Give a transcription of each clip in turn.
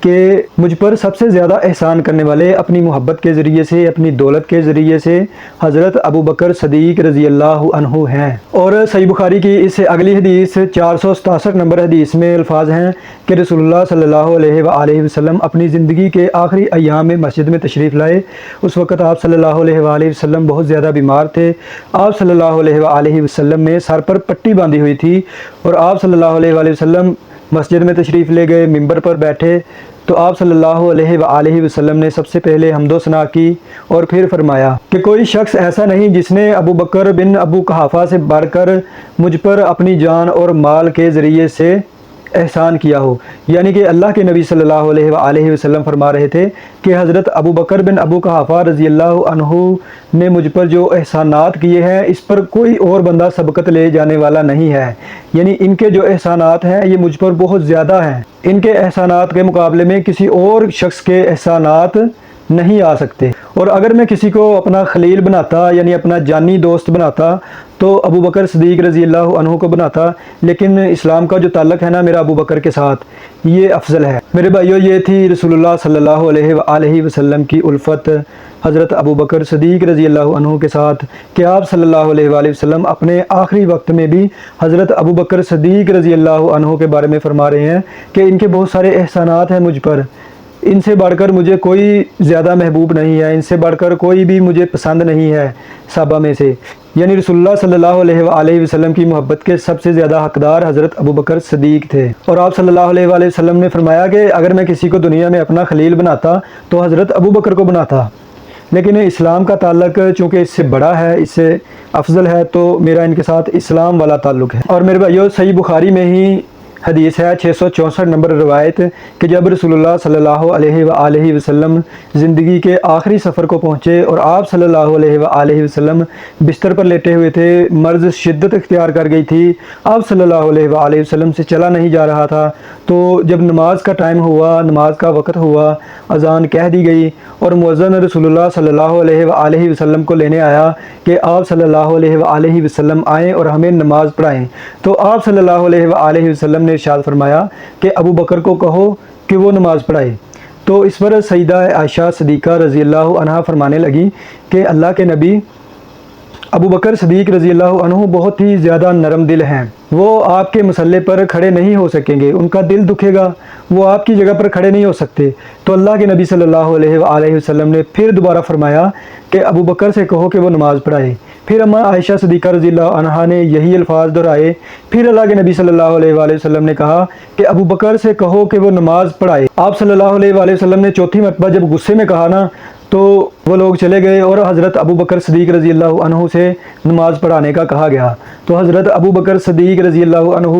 کہ مجھ پر سب سے زیادہ احسان کرنے والے اپنی محبت کے ذریعے سے، اپنی دولت کے ذریعے سے حضرت ابو بکر صدیق رضی اللہ عنہ ہیں۔ اور صحیح بخاری کی اس اگلی حدیث 467 نمبر حدیث میں الفاظ ہیں کہ رسول اللہ صلی اللہ علیہ وآلہ وسلم اپنی زندگی کے آخری ایام میں مسجد میں تشریف لائے۔ اس وقت آپ صلی اللہ علیہ وآلہ وسلم بہت زیادہ بیمار تھے۔ آپ صلی اللہ علیہ وآلہ وسلم نے سر پر پٹی باندھی ہوئی تھی اور آپ صلی اللہ علیہ وآلہ وسلم مسجد میں تشریف لے گئے، منبر پر بیٹھے تو آپ صلی اللہ علیہ وآلہ وسلم نے سب سے پہلے حمد و ثنا کی اور پھر فرمایا کہ کوئی شخص ایسا نہیں جس نے ابو بکر بن ابو قحافہ سے بڑھ کر مجھ پر اپنی جان اور مال کے ذریعے سے احسان کیا ہو۔ یعنی کہ اللہ کے نبی صلی اللہ علیہ وآلہ وسلم فرما رہے تھے کہ حضرت ابو بکر بن ابو قحافہ رضی اللہ عنہ نے مجھ پر جو احسانات کیے ہیں اس پر کوئی اور بندہ سبقت لے جانے والا نہیں ہے۔ یعنی ان کے جو احسانات ہیں یہ مجھ پر بہت زیادہ ہیں، ان کے احسانات کے مقابلے میں کسی اور شخص کے احسانات نہیں آ سکتے۔ اور اگر میں کسی کو اپنا خلیل بناتا یعنی اپنا جانی دوست بناتا تو ابو بکر صدیق رضی اللہ عنہ کو بناتا، لیکن اسلام کا جو تعلق ہے نا میرا ابو بکر کے ساتھ، یہ افضل ہے۔ میرے بھائیو، یہ تھی رسول اللہ صلی اللہ علیہ وآلہ وسلم کی الفت حضرت ابو بکر صدیق رضی اللہ عنہ کے ساتھ کہ آپ صلی اللہ علیہ وآلہ وسلم اپنے آخری وقت میں بھی حضرت ابو بکر صدیق رضی اللہ عنہ کے بارے میں فرما رہے ہیں کہ ان کے بہت سارے احسانات ہیں مجھ پر، ان سے بڑھ کر مجھے کوئی زیادہ محبوب نہیں ہے، ان سے بڑھ کر کوئی بھی مجھے پسند نہیں ہے صحابہ میں سے۔ یعنی رسول اللہ صلی اللہ علیہ وآلہ وسلم کی محبت کے سب سے زیادہ حقدار حضرت ابو بکر صدیق تھے۔ اور آپ صلی اللہ علیہ وآلہ وسلم نے فرمایا کہ اگر میں کسی کو دنیا میں اپنا خلیل بناتا تو حضرت ابو بکر کو بناتا، لیکن اسلام کا تعلق چونکہ اس سے بڑا ہے، اس سے افضل ہے، تو میرا ان کے ساتھ اسلام والا تعلق ہے۔ اور میرے بھائیو، صحیح بخاری میں ہی حدیث ہے 664 نمبر روایت کہ جب رسول اللہ صلی اللہ علیہ وآلہ وسلم زندگی کے آخری سفر کو پہنچے اور آپ صلی اللہ علیہ وآلہ وسلم بستر پر لیٹے ہوئے تھے، مرض شدت اختیار کر گئی تھی، آپ صلی اللہ علیہ وآلہ وسلم سے چلا نہیں جا رہا تھا، تو جب نماز کا ٹائم ہوا، نماز کا وقت ہوا، اذان کہہ دی گئی اور مؤذن رسول اللہ صلی اللہ علیہ وآلہ وسلم کو لینے آیا کہ آپ صلی اللہ علیہ وآلہ وسلم آئیں اور ہمیں نماز پڑھائیں، تو آپ صلی اللہ علیہ وآلہ وسلم نے ارشاد فرمایا کہ ابو بکر کو کہو کہ وہ نماز پڑھائے۔ تو اس پر سیدہ عائشہ صدیقہ رضی اللہ عنہا فرمانے لگی کہ اللہ کے نبی ابو بکر صدیق رضی اللہ عنہ بہت ہی زیادہ نرم دل ہیں، وہ آپ کے مصلے پر کھڑے نہیں ہو سکیں گے، ان کا دل دکھے گا، وہ آپ کی جگہ پر کھڑے نہیں ہو سکتے۔ تو اللہ کے نبی صلی اللہ علیہ وآلہ وسلم نے پھر دوبارہ فرمایا کہ ابو بکر سے کہو کہ وہ نماز پڑھائے۔ پھر اماں عائشہ صدیقہ رضی اللہ عنہا نے یہی الفاظ دہرائے۔ پھر اللہ کے نبی صلی اللہ علیہ وآلہ وسلم نے کہا کہ ابو بکر سے کہو کہ وہ نماز پڑھائے۔ آپ صلی اللہ علیہ وآلہ وسلم نے چوتھی مرتبہ جب غصے میں کہا نا تو وہ لوگ چلے گئے اور حضرت ابو بکر صدیق رضی اللہ عنہ سے نماز پڑھانے کا کہا گیا۔ تو حضرت ابو بکر صدیق رضی اللہ عنہ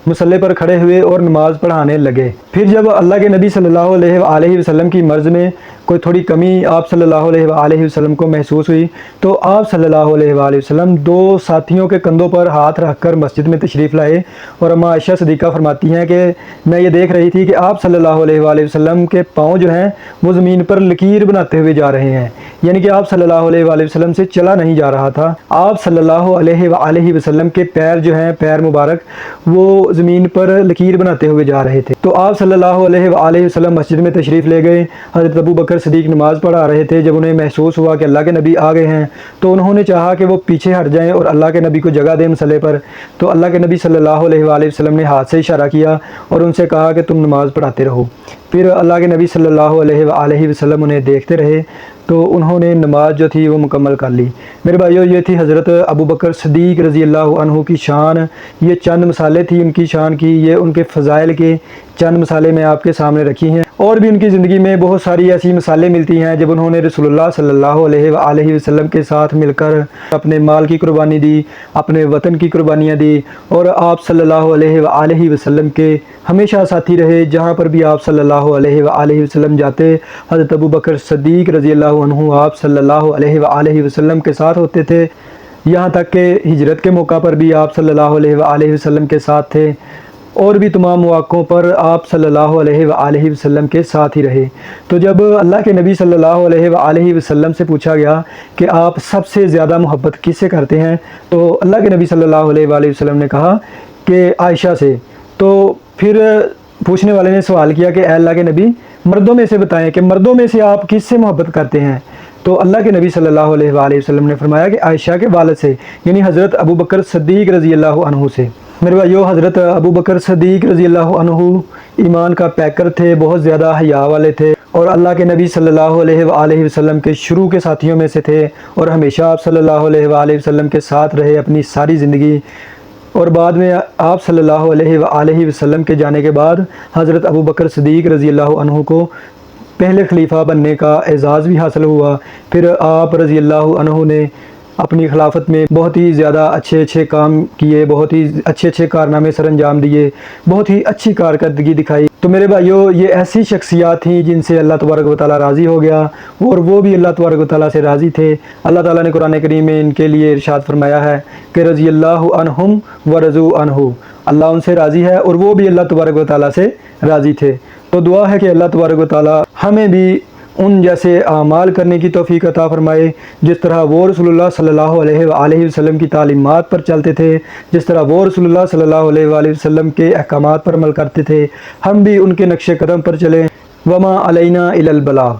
مصلے پر کھڑے ہوئے اور نماز پڑھانے لگے۔ پھر جب اللہ کے نبی صلی اللہ علیہ وآلہ وسلم کی مرض میں کوئی تھوڑی کمی آپ صلی اللہ علیہ وآلہ وسلم کو محسوس ہوئی تو آپ صلی اللہ علیہ وآلہ وسلم دو ساتھیوں کے کندھوں پر ہاتھ رکھ کر مسجد میں تشریف لائے، اور اماں عائشہ صدیقہ فرماتی ہیں کہ میں یہ دیکھ رہی تھی کہ آپ صلی اللہ علیہ وآلہ وسلم کے پاؤں جو ہیں وہ زمین پر لکیر بناتے ہوئے جا رہے ہیں، یعنی کہ آپ صلی اللہ علیہ وآلہ وسلم سے چلا نہیں جا رہا تھا، آپ صلی اللہ علیہ وآلہ وسلم کے پیر جو ہیں، پیر مبارک، وہ زمین پر لکیر بناتے ہوئے جا رہے تھے۔ تو آپ صلی اللہ علیہ وآلہ وسلم مسجد میں تشریف لے گئے، حضرت ابو بکر صدیق نماز پڑھا رہے تھے۔ جب انہیں محسوس ہوا کہ اللہ کے نبی آ گئے ہیں تو انہوں نے چاہا کہ وہ پیچھے ہٹ جائیں اور اللہ کے نبی کو جگہ دیں مصلے پر، تو اللہ کے نبی صلی اللہ علیہ وآلہ وسلم نے ہاتھ سے اشارہ کیا اور ان سے کہا کہ تم نماز پڑھاتے رہو۔ پھر اللہ کے نبی صلی اللہ علیہ وآلہ وسلم انہیں دیکھتے رہے تو انہوں نے نماز جو تھی وہ مکمل کر لی۔ میرے بھائیو، یہ تھی حضرت ابو بکر صدیق رضی اللہ عنہ کی شان، یہ چند مثالیں تھیں ان کی شان کی، یہ ان کے فضائل کے چند مثالیں میں آپ کے سامنے رکھی ہیں۔ اور بھی ان کی زندگی میں بہت ساری ایسی مثالیں ملتی ہیں جب انہوں نے رسول اللہ صلی اللہ علیہ وآلہ وسلم کے ساتھ مل کر اپنے مال کی قربانی دی، اپنے وطن کی قربانیاں دی، اور آپ صلی اللہ علیہ وآلہ وسلم کے ہمیشہ ساتھی رہے۔ جہاں پر بھی آپ صلی اللہ علیہ وآلہ وسلم جاتے، حضرت ابو بکر صدیق رضی اللہ عنہ آپ صلی اللہ علیہ وآلہ وسلم کے ساتھ ہوتے تھے، یہاں تک کہ ہجرت کے موقع پر بھی آپ صلی اللہ علیہ وآلہ وسلم کے ساتھ تھے، اور بھی تمام مواقعوں پر آپ صلی اللہ علیہ وآلہ وسلم کے ساتھ ہی رہے۔ تو جب اللہ کے نبی صلی اللہ علیہ وآلہ وسلم سے پوچھا گیا کہ آپ سب سے زیادہ محبت کس سے کرتے ہیں، تو اللہ کے نبی صلی اللہ علیہ وآلہ وسلم نے کہا کہ عائشہ سے۔ تو پھر پوچھنے والے نے سوال کیا کہ اے اللہ کے نبی مردوں میں سے بتائیں کہ مردوں میں سے آپ کس سے محبت کرتے ہیں؟ تو اللہ کے نبی صلی اللہ علیہ وآلہ وسلم نے فرمایا کہ عائشہ کے والد سے، یعنی حضرت ابو بکر صدیق رضی اللہ عنہ سے۔ میرے بھائیو، حضرت ابو بکر صدیق رضی اللہ عنہ ایمان کا پیکر تھے، بہت زیادہ حیا والے تھے، اور اللہ کے نبی صلی اللہ علیہ وآلہ وسلم کے شروع کے ساتھیوں میں سے تھے، اور ہمیشہ آپ صلی اللہ علیہ وآلہ وسلم کے ساتھ رہے اپنی ساری زندگی۔ اور بعد میں آپ صلی اللہ علیہ وآلہ وسلم کے جانے کے بعد حضرت ابو بکر صدیق رضی اللہ عنہ کو پہلے خلیفہ بننے کا اعزاز بھی حاصل ہوا۔ پھر آپ رضی اللہ عنہ نے اپنی خلافت میں بہت ہی زیادہ اچھے کام کیے، بہت ہی اچھے کارنامے سر انجام دیے، بہت ہی اچھی کارکردگی دکھائی۔ تو میرے بھائیو، یہ ایسی شخصیات تھیں جن سے اللہ تبارک و تعالیٰ راضی ہو گیا، اور وہ بھی اللہ تبارک و تعالیٰ سے راضی تھے۔ اللہ تعالیٰ نے قرآن کریم میں ان کے لیے ارشاد فرمایا ہے کہ رضی اللہ عنہم ورضوا عنہ، اللہ ان سے راضی ہے اور وہ بھی اللہ تبارک و تعالیٰ سے راضی تھے۔ تو دعا ہے کہ اللہ تبارک و تعالیٰ ہمیں بھی ان جیسے اعمال کرنے کی توفیق عطا فرمائے، جس طرح وہ رسول اللہ صلی اللہ علیہ وآلہ وسلم کی تعلیمات پر چلتے تھے، جس طرح وہ رسول اللہ صلی اللہ علیہ وآلہ وسلم کے احکامات پر عمل کرتے تھے، ہم بھی ان کے نقش قدم پر چلیں۔ وما علینا الا البلاغ۔